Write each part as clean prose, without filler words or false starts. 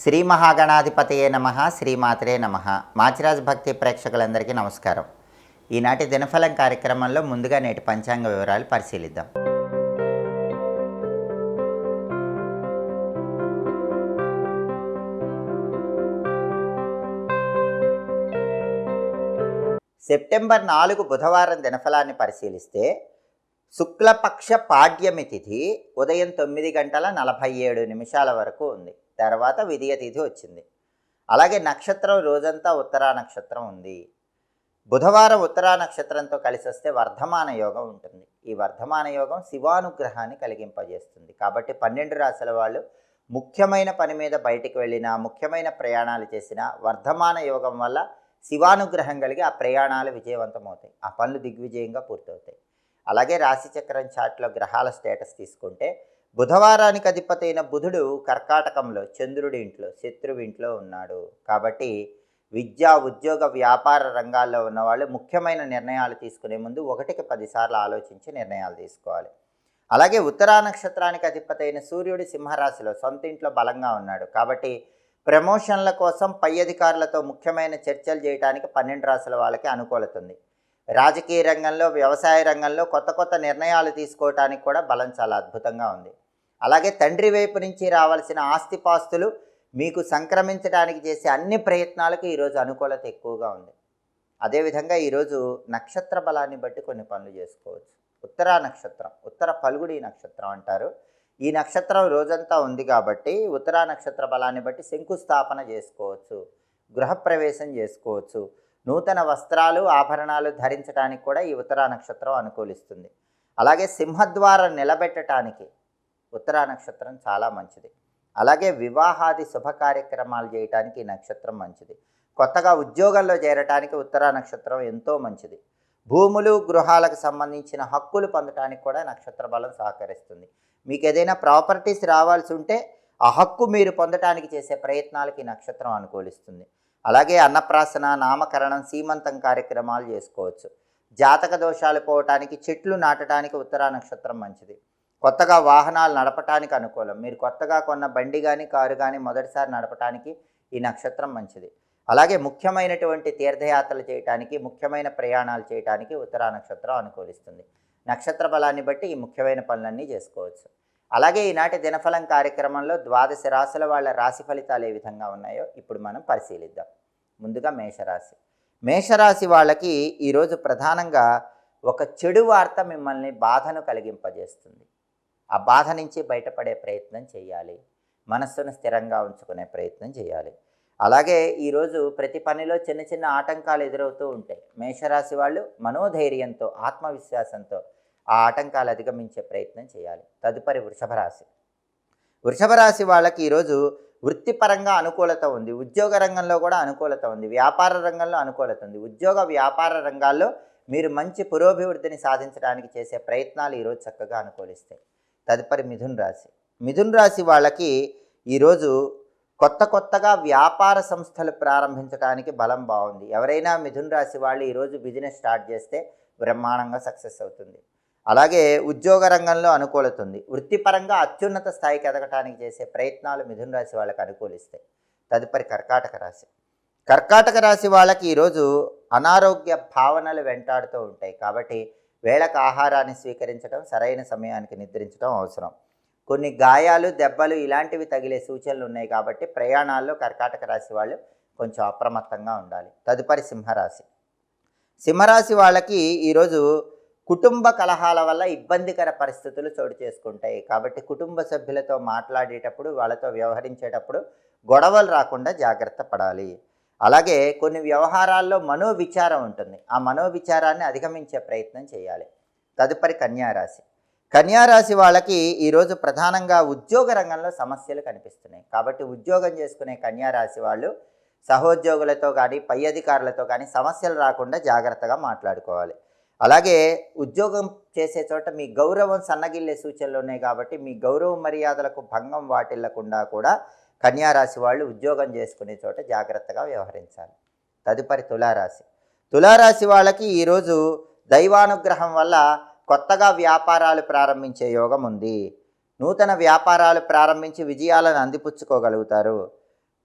శ్రీ మహాగణాధిపతయే నమః, శ్రీమాత్రే నమః. మాచిరాజ్ భక్తి ప్రేక్షకులందరికీ నమస్కారం. ఈనాటి దినఫలం కార్యక్రమంలో ముందుగా నేటి పంచాంగ వివరాలు పరిశీలిద్దాం. సెప్టెంబర్ 4 బుధవారం దినఫలాన్ని పరిశీలిస్తే శుక్లపక్ష పాడ్యమి తిథి ఉదయం 9 గంటల 47 నిమిషాల వరకు ఉంది. తర్వాత విదియ తిథి వచ్చింది. అలాగే నక్షత్రం రోజంతా ఉత్తరా నక్షత్రం ఉంది. బుధవారం ఉత్తరా నక్షత్రంతో కలిసి వస్తే వర్ధమాన యోగం ఉంటుంది. ఈ వర్ధమాన యోగం శివానుగ్రహాన్ని కలిగింపజేస్తుంది. కాబట్టి 12 రాశుల వాళ్ళు ముఖ్యమైన పని మీద బయటికి వెళ్ళినా, ముఖ్యమైన ప్రయాణాలు చేసినా వర్ధమాన యోగం వల్ల శివానుగ్రహం కలిగి ఆ ప్రయాణాలు విజయవంతమవుతాయి, ఆ పనులు దిగ్విజయంగా పూర్తవుతాయి. అలాగే రాశిచక్రం చార్ట్లో గ్రహాల స్టేటస్ తీసుకుంటే బుధవారానికి అధిపతి అయిన బుధుడు కర్కాటకంలో చంద్రుడి ఇంట్లో శత్రువు ఇంట్లో ఉన్నాడు. కాబట్టి విద్యా ఉద్యోగ వ్యాపార రంగాల్లో ఉన్నవాళ్ళు ముఖ్యమైన నిర్ణయాలు తీసుకునే ముందు 1కి 10 సార్లు ఆలోచించి నిర్ణయాలు తీసుకోవాలి. అలాగే ఉత్తరా నక్షత్రానికి అధిపతి అయిన సూర్యుడు సింహరాశిలో సొంత ఇంట్లో బలంగా ఉన్నాడు. కాబట్టి ప్రమోషన్ల కోసం పై అధికారులతో ముఖ్యమైన చర్చలు చేయడానికి 12 రాశుల వాళ్ళకి అనుకూలత ఉంది. రాజకీయ రంగంలో, వ్యవసాయ రంగంలో కొత్త నిర్ణయాలు తీసుకోవటానికి కూడా బలం చాలా అద్భుతంగా ఉంది. అలాగే తండ్రి వైపు నుంచి రావాల్సిన ఆస్తిపాస్తులు మీకు సంక్రమించడానికి చేసే అన్ని ప్రయత్నాలకు ఈరోజు అనుకూలత ఎక్కువగా ఉంది. అదేవిధంగా ఈరోజు నక్షత్ర బలాన్ని బట్టి కొన్ని పనులు చేసుకోవచ్చు. ఉత్తరా నక్షత్రం, ఉత్తర ఫల్గుడి నక్షత్రం అంటారు. ఈ నక్షత్రం రోజంతా ఉంది కాబట్టి ఉత్తరా నక్షత్ర బలాన్ని బట్టి శంకుస్థాపన చేసుకోవచ్చు, గృహప్రవేశం చేసుకోవచ్చు, నూతన వస్త్రాలు ఆభరణాలు ధరించడానికి కూడా ఈ ఉత్తరా నక్షత్రం అనుకూలిస్తుంది. అలాగే సింహద్వారం నిలబెట్టడానికి ఉత్తరా నక్షత్రం చాలా మంచిది. అలాగే వివాహాది శుభ కార్యక్రమాలు చేయడానికి ఈ నక్షత్రం మంచిది. కొత్తగా ఉద్యోగంలో చేరటానికి ఉత్తరా నక్షత్రం ఎంతో మంచిది. భూములు గృహాలకు సంబంధించిన హక్కులు పొందడానికి కూడా నక్షత్ర బలం సహకరిస్తుంది. మీకు ఏదైనా ప్రాపర్టీస్ రావాల్సి ఉంటే ఆ హక్కు మీరు పొందటానికి చేసే ప్రయత్నాలకి ఈ నక్షత్రం అనుకూలిస్తుంది. అలాగే అన్నప్రాసన, నామకరణం, సీమంతం కార్యక్రమాలు చేసుకోవచ్చు. జాతక దోషాలు పోవటానికి, చెట్లు నాటడానికి ఉత్తరా నక్షత్రం మంచిది. కొత్తగా వాహనాలు నడపటానికి అనుకూలం. మీరు కొత్తగా కొన్న బండి కానీ కారు కానీ మొదటిసారి నడపటానికి ఈ నక్షత్రం మంచిది. అలాగే ముఖ్యమైనటువంటి తీర్థయాత్రలు చేయటానికి, ముఖ్యమైన ప్రయాణాలు చేయటానికి ఉత్తరా నక్షత్రం అనుకూలిస్తుంది. నక్షత్ర బలాన్ని బట్టి ఈ ముఖ్యమైన పనులన్నీ చేసుకోవచ్చు. అలాగే ఈనాటి దినఫలం కార్యక్రమంలో 12 రాశుల వాళ్ళ రాశి ఫలితాలు ఏ విధంగా ఉన్నాయో ఇప్పుడు మనం పరిశీలిద్దాం. ముందుగా మేషరాశి. మేషరాశి వాళ్ళకి ఈరోజు ప్రధానంగా ఒక చెడు వార్త మిమ్మల్ని బాధను కలిగింపజేస్తుంది. ఆ బాధ నుంచి బయటపడే ప్రయత్నం చేయాలి. మనస్సును స్థిరంగా ఉంచుకునే ప్రయత్నం చేయాలి. అలాగే ఈరోజు ప్రతి పనిలో చిన్న ఆటంకాలు ఎదురవుతూ ఉంటాయి. మేషరాశి వాళ్ళు మనోధైర్యంతో, ఆత్మవిశ్వాసంతో ఆ ఆటంకాలు అధిగమించే ప్రయత్నం చేయాలి. తదుపరి వృషభ రాశి. వృషభ రాశి వాళ్ళకి ఈరోజు వృత్తిపరంగా అనుకూలత ఉంది. ఉద్యోగ రంగంలో కూడా అనుకూలత ఉంది. వ్యాపార రంగంలో అనుకూలత ఉంది. ఉద్యోగ వ్యాపార రంగాల్లో మీరు మంచి పురోభివృద్ధిని సాధించడానికి చేసే ప్రయత్నాలు ఈరోజు చక్కగా అనుకూలిస్తాయి. తదుపరి మిథున రాశి. మిథున రాశి వాళ్ళకి ఈరోజు కొత్తగా వ్యాపార సంస్థలు ప్రారంభించడానికి బలం బాగుంది. ఎవరైనా మిథున రాశి వాళ్ళు ఈరోజు బిజినెస్ స్టార్ట్ చేస్తే బ్రహ్మాండంగా సక్సెస్ అవుతుంది. అలాగే ఉద్యోగ రంగంలో అనుకూలత ఉంది. వృత్తిపరంగా అత్యున్నత స్థాయికి ఎదగటానికి చేసే ప్రయత్నాలు మిథున రాశి వాళ్ళకి అనుకూలిస్తాయి. తదుపరి కర్కాటక రాశి. కర్కాటక రాశి వాళ్ళకి ఈరోజు అనారోగ్య భావనలు వెంటాడుతూ ఉంటాయి. కాబట్టి వేళకు ఆహారాన్ని స్వీకరించడం, సరైన సమయానికి నిద్రించడం అవసరం. కొన్ని గాయాలు, దెబ్బలు ఇలాంటివి తగిలే సూచనలు ఉన్నాయి. కాబట్టి ప్రయాణాల్లో కర్కాటక రాశి వాళ్ళు కొంచెం అప్రమత్తంగా ఉండాలి. తదుపరి సింహరాశి. సింహరాశి వాళ్ళకి ఈరోజు కుటుంబ కలహాల వల్ల ఇబ్బందికర పరిస్థితులు చోటు చేసుకుంటాయి. కాబట్టి కుటుంబ సభ్యులతో మాట్లాడేటప్పుడు, వాళ్ళతో వ్యవహరించేటప్పుడు గొడవలు రాకుండా జాగ్రత్త పడాలి. అలాగే కొన్ని వ్యవహారాల్లో మనోవిచారం ఉంటుంది. ఆ మనోవిచారాన్ని అధిగమించే ప్రయత్నం చేయాలి. తదుపరి కన్యారాశి. కన్యారాశి వాళ్ళకి ఈరోజు ప్రధానంగా ఉద్యోగ రంగంలో సమస్యలు కనిపిస్తున్నాయి. కాబట్టి ఉద్యోగం చేసుకునే కన్యారాశి వాళ్ళు సహోద్యోగులతో కానీ, పై అధికారులతో కానీ సమస్యలు రాకుండా జాగ్రత్తగా మాట్లాడుకోవాలి. అలాగే ఉద్యోగం చేసే చోట మీ గౌరవం సన్నగిల్లే సూచనలు ఉన్నాయి. కాబట్టి మీ గౌరవ మర్యాదలకు భంగం వాటిల్లకుండా కూడా కన్యారాశి వాళ్ళు ఉద్యోగం చేసుకునే చోట జాగ్రత్తగా వ్యవహరించాలి. తదుపరి తులారాశి. తులారాశి వాళ్ళకి ఈరోజు దైవానుగ్రహం వల్ల కొత్తగా వ్యాపారాలు ప్రారంభించే యోగం ఉంది. నూతన వ్యాపారాలు ప్రారంభించి విజయాలను అందిపుచ్చుకోగలుగుతారు.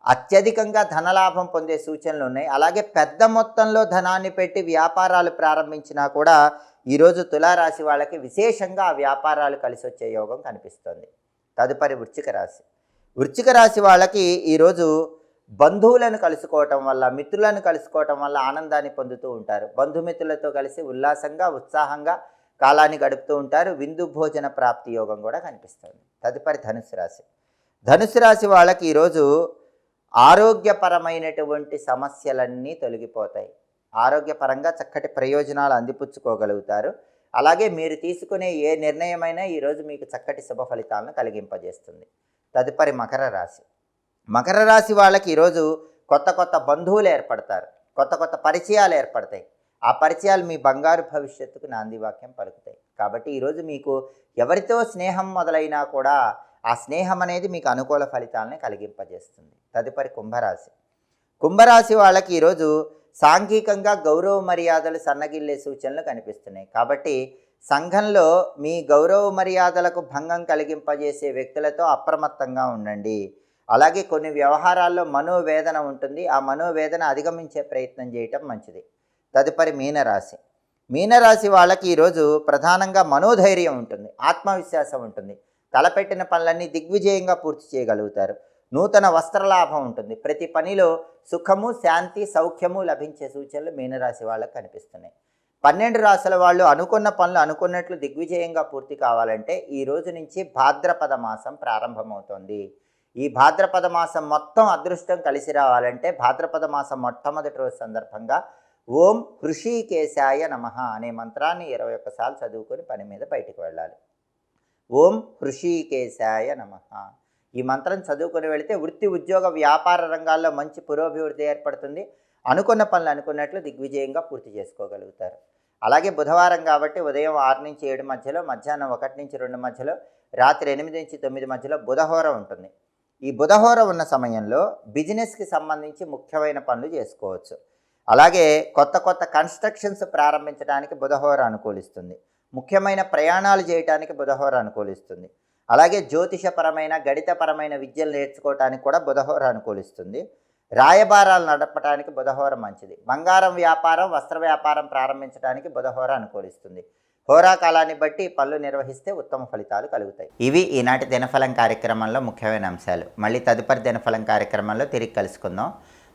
అత్యధికంగా ధనలాభం పొందే సూచనలు ఉన్నాయి. అలాగే పెద్ద మొత్తంలో ధనాన్ని పెట్టి వ్యాపారాలు ప్రారంభించినా కూడా ఈరోజు తులారాశి వాళ్ళకి విశేషంగా ఆ వ్యాపారాలు కలిసి వచ్చే యోగం కనిపిస్తుంది. తదుపరి వృశ్చిక రాశి. వృశ్చిక రాశి వాళ్ళకి ఈరోజు బంధువులను కలుసుకోవటం వల్ల, మిత్రులను కలుసుకోవటం వల్ల ఆనందాన్ని పొందుతూ ఉంటారు. బంధుమిత్రులతో కలిసి ఉల్లాసంగా ఉత్సాహంగా కాలాన్ని గడుపుతూ ఉంటారు. విందు భోజన ప్రాప్తి యోగం కూడా కనిపిస్తుంది. తదుపరి ధనుసు రాశి. ధనుసు రాశి వాళ్ళకి ఈరోజు ఆరోగ్యపరమైనటువంటి సమస్యలన్నీ తొలగిపోతాయి. ఆరోగ్యపరంగా చక్కటి ప్రయోజనాలు అందిపుచ్చుకోగలుగుతారు. అలాగే మీరు తీసుకునే ఏ నిర్ణయమైనా ఈరోజు మీకు చక్కటి శుభ ఫలితాలను కలిగింపజేస్తుంది. తదుపరి మకర రాశి. మకర రాశి వాళ్ళకి ఈరోజు కొత్త కొత్త బంధువులు ఏర్పడతారు. కొత్త కొత్త పరిచయాలు ఏర్పడతాయి. ఆ పరిచయాలు మీ బంగారు భవిష్యత్తుకు నాందివాక్యం పలుకుతాయి. కాబట్టి ఈరోజు మీకు ఎవరితో స్నేహం మొదలైనా కూడా ఆ స్నేహం అనేది మీకు అనుకూల ఫలితాలని కలిగింపజేస్తుంది. తదుపరి కుంభరాశి. కుంభరాశి వాళ్ళకి ఈరోజు సాంఘికంగా గౌరవ మర్యాదలు సన్నగిల్లే సూచనలు కనిపిస్తున్నాయి. కాబట్టి సంఘంలో మీ గౌరవ మర్యాదలకు భంగం కలిగింపజేసే వ్యక్తులతో అప్రమత్తంగా ఉండండి. అలాగే కొన్ని వ్యవహారాల్లో మనోవేదన ఉంటుంది. ఆ మనోవేదన అధిగమించే ప్రయత్నం చేయటం మంచిది. తదుపరి మీనరాశి. మీనరాశి వాళ్ళకి ఈరోజు ప్రధానంగా మనోధైర్యం ఉంటుంది, ఆత్మవిశ్వాసం ఉంటుంది. తలపెట్టిన పనులన్నీ దిగ్విజయంగా పూర్తి చేయగలుగుతారు. నూతన వస్త్రలాభం ఉంటుంది. ప్రతి పనిలో సుఖము, శాంతి, సౌఖ్యము లభించే సూచనలు మీనరాశి వాళ్ళకి కనిపిస్తున్నాయి. 12 రాశుల వాళ్ళు అనుకున్న పనులు అనుకున్నట్లు దిగ్విజయంగా పూర్తి కావాలంటే ఈ రోజు నుంచి భాద్రపద మాసం ప్రారంభమవుతోంది. ఈ భాద్రపద మాసం మొత్తం అదృష్టం కలిసి రావాలంటే భాద్రపద మాసం మొట్టమొదటి రోజు సందర్భంగా ఓం హృషీకేశాయ నమః అనే మంత్రాన్ని 21 సార్లు చదువుకొని పని మీద బయటకు వెళ్ళాలి. ఓం హృషీకేశాయ నమః ఈ మంత్రం చదువుకొని వెళితే వృత్తి, ఉద్యోగ, వ్యాపార రంగాల్లో మంచి పురోభివృద్ధి ఏర్పడుతుంది. అనుకున్న పనులు అనుకున్నట్లు దిగ్విజయంగా పూర్తి చేసుకోగలుగుతారు. అలాగే బుధవారం కాబట్టి ఉదయం 6 నుంచి 7 మధ్యలో, మధ్యాహ్నం 1 నుంచి 2 మధ్యలో, రాత్రి 8 నుంచి 9 మధ్యలో బుధహోర ఉంటుంది. ఈ బుధహోర ఉన్న సమయంలో బిజినెస్కి సంబంధించి ముఖ్యమైన పనులు చేసుకోవచ్చు. అలాగే కొత్త కొత్త కన్స్ట్రక్షన్స్ ప్రారంభించడానికి బుధహోర అనుకూలిస్తుంది. ముఖ్యమైన ప్రయాణాలు చేయడానికి బుధహోర అనుకూలిస్తుంది. అలాగే జ్యోతిషపరమైన, గణితపరమైన విద్యలు నేర్చుకోవడానికి కూడా బుధహోర అనుకూలిస్తుంది. రాయబారాలు నడపడానికి బుధహోర మంచిది. బంగారం వ్యాపారం, వస్త్ర వ్యాపారం ప్రారంభించడానికి బుధహోర అనుకూలిస్తుంది. హోరాకాలాన్ని బట్టి పనులు నిర్వహిస్తే ఉత్తమ ఫలితాలు కలుగుతాయి. ఇవి ఈనాటి దినఫలం కార్యక్రమంలో ముఖ్యమైన అంశాలు. మళ్ళీ తదుపరి దినఫలం కార్యక్రమంలో తిరిగి కలుసుకుందాం.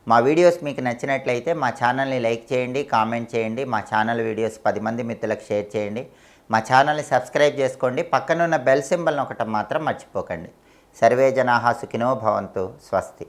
మా వీడియోస్ మీకు నచ్చినట్లయితే మా ఛానల్ని లైక్ చేయండి, కామెంట్ చేయండి. మా ఛానల్ వీడియోస్ 10 మంది మిత్రులకు షేర్ చేయండి. మా ఛానల్ని సబ్స్క్రైబ్ చేసుకోండి. పక్కనున్న బెల్ సింబల్ నొక్కటం మాత్రం మర్చిపోకండి. సర్వే జనాః సుఖినో భవంతు. స్వస్తి.